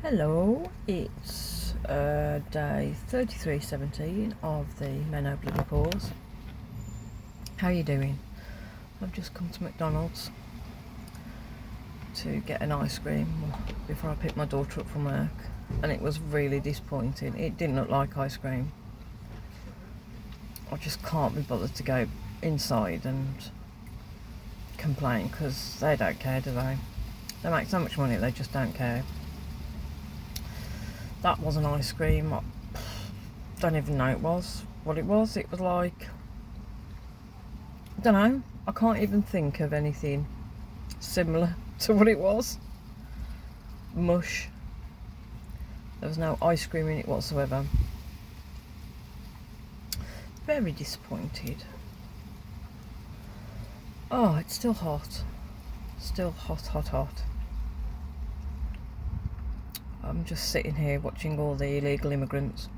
Hello, it's day 33:17 of the Menno Bloody Pause. How are you doing? I've just come to McDonald's to get an ice cream before I pick my daughter up from work, and it was really disappointing. It didn't look like ice cream. I just can't be bothered to go inside and complain because they don't care, do they? They make so much money, they just don't care. That wasn't ice cream. I don't even know what it was. It was like, I don't know. I can't even think of anything similar to what it was. Mush. There was no ice cream in it whatsoever. Very disappointed. Oh, it's still hot. Still hot. I'm just sitting here watching all the illegal immigrants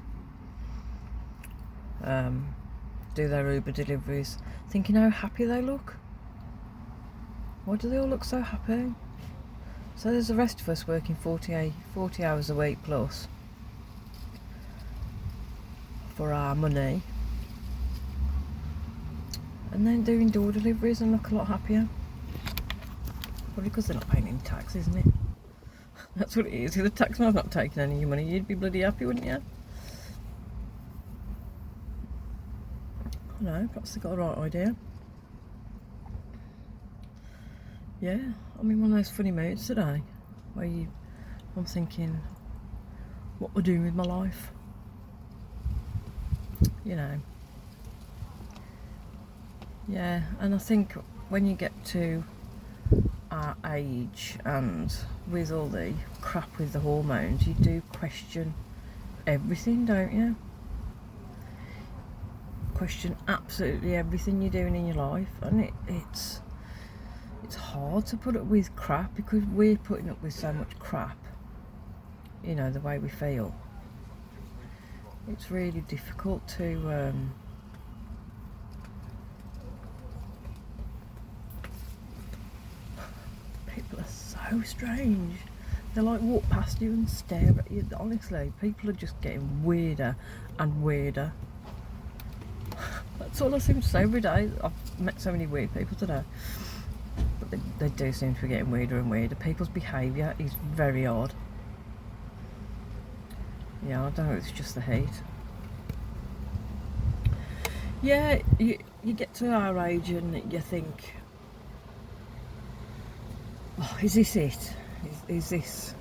do their Uber deliveries, thinking how happy they look. Why do they all look so happy? So there's the rest of us working 40 hours a week plus for our money, and then doing door deliveries and look a lot happier. Probably because they're not paying any tax, isn't it? That's what it is. If the taxman's not taking any of your money, you'd be bloody happy, wouldn't you? I know, perhaps they've got the right idea. Yeah, I'm in one of those funny moods today where I'm thinking, what we're doing with my life. You know. Yeah, and I think when you get to our age and with all the crap with the hormones, you do question everything, don't you? Question absolutely everything you're doing in your life, and it's hard to put up with crap because we're putting up with so much crap, you know, the way we feel. It's really difficult to people are so strange. They like walk past you and stare at you. Honestly, people are just getting weirder and weirder. That's all I seem to say every day. I've met so many weird people today, but they do seem to be getting weirder and weirder. People's behaviour is very odd. Yeah, I don't know if it's just the heat. Yeah, you get to our age and you think, oh, is this it? Is this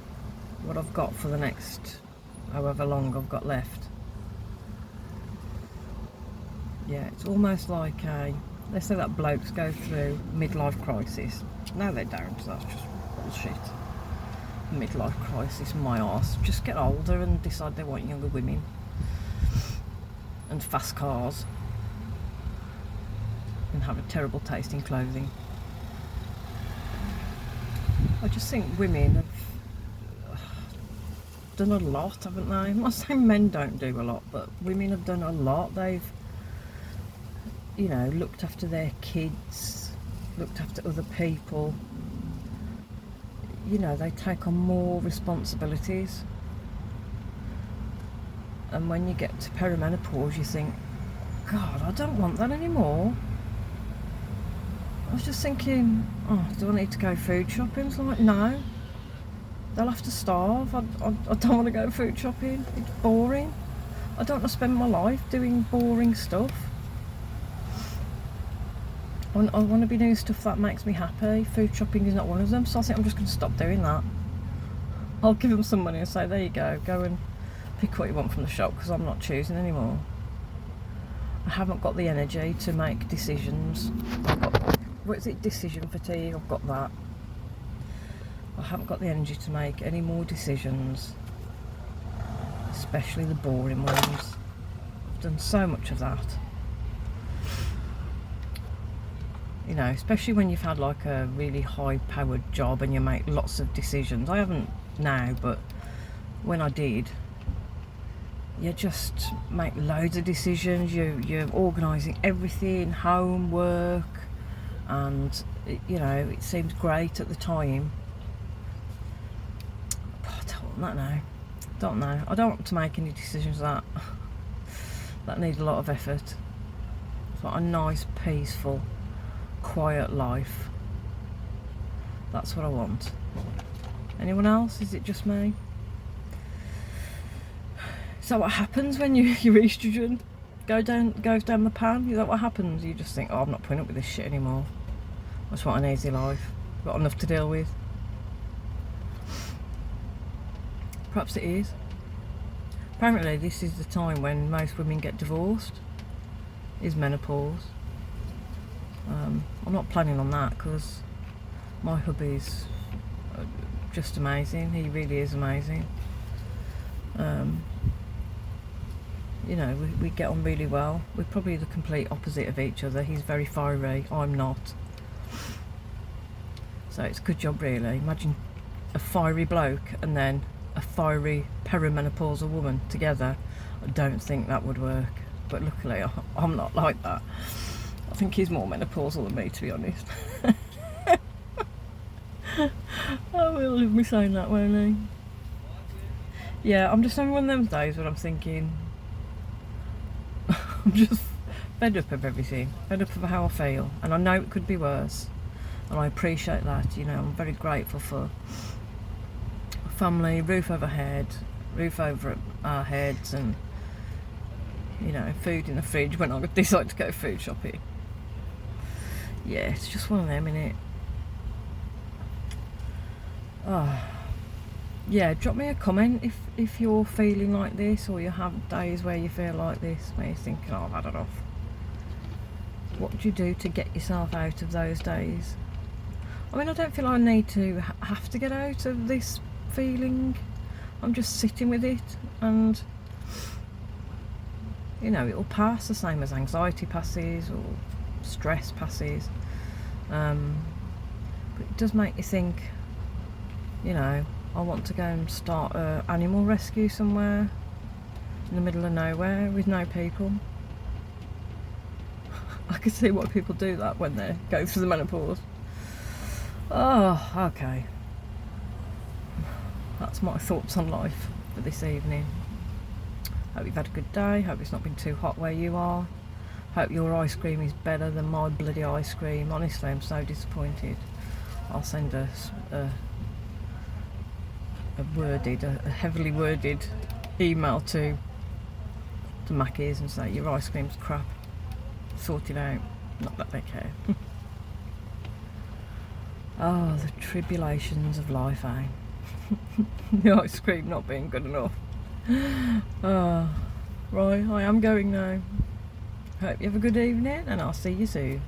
what I've got for the next however long I've got left? Yeah, it's almost like they say that blokes go through midlife crisis. No, they don't. That's just bullshit. Midlife crisis, my arse. Just get older and decide they want younger women and fast cars and have a terrible taste in clothing. I just think women have done a lot, haven't they? I'm not saying men don't do a lot, but women have done a lot. They've, you know, looked after their kids, looked after other people. You know, they take on more responsibilities. And when you get to perimenopause, you think, God, I don't want that anymore. I was just thinking, oh, do I need to go food shopping? It's like, no. They'll have to starve. I don't want to go food shopping. It's boring. I don't want to spend my life doing boring stuff. I want to be doing stuff that makes me happy. Food shopping is not one of them, so I think I'm just going to stop doing that. I'll give them some money and say, there you go and pick what you want from the shop, because I'm not choosing anymore. I haven't got the energy to make decisions. What is it, decision fatigue? I've got that. I haven't got the energy to make any more decisions, especially the boring ones. I've done so much of that. You know, especially when you've had like a really high-powered job and you make lots of decisions. I haven't now, but when I did, you just make loads of decisions. You're organising everything, home, work, and you know, it seemed great at the time. But Don't know. I don't want to make any decisions that need a lot of effort. It's like a nice, peaceful, quiet life. That's what I want. Anyone else? Is it just me? Is that what happens when your estrogen goes down the pan? Is that what happens? You just think, oh, I'm not putting up with this shit anymore. I just want an easy life. I've got enough to deal with. Perhaps it is. Apparently this is the time when most women get divorced, is menopause. I'm not planning on that because my hubby's just amazing. He really is amazing. You know, we get on really well. We're probably the complete opposite of each other. He's very fiery, I'm not. So it's a good job really. Imagine a fiery bloke and then a fiery perimenopausal woman together. I don't think that would work, but luckily I'm not like that. I think he's more menopausal than me, to be honest. Oh, he'll leave me saying that, won't he? Yeah, I'm just having one of them days when I'm thinking I'm just fed up of everything, fed up of how I feel, and I know it could be worse, and I appreciate that. You know, I'm very grateful for family, roof over our heads, and you know, food in the fridge when I decide to go food shopping. Yeah, it's just one of them, innit? Oh, yeah, drop me a comment if you're feeling like this, or you have days where you feel like this, where you're thinking, oh, I've had enough. What do you do to get yourself out of those days? I mean, I don't feel I need to have to get out of this feeling. I'm just sitting with it, and you know, it'll pass the same as anxiety passes or stress passes. But it does make you think, you know, I want to go and start an animal rescue somewhere in the middle of nowhere with no people. I can see why people do that when they go through the menopause. Oh, okay. That's my thoughts on life for this evening. Hope you've had a good day. Hope it's not been too hot where you are. Hope your ice cream is better than my bloody ice cream. Honestly, I'm so disappointed. I'll send a heavily worded email to Mackey's and say your ice cream's crap. Sort it out. Not that they care. Oh, the tribulations of life, eh? The ice cream not being good enough. Oh, right, I am going now. Hope you have a good evening, and I'll see you soon.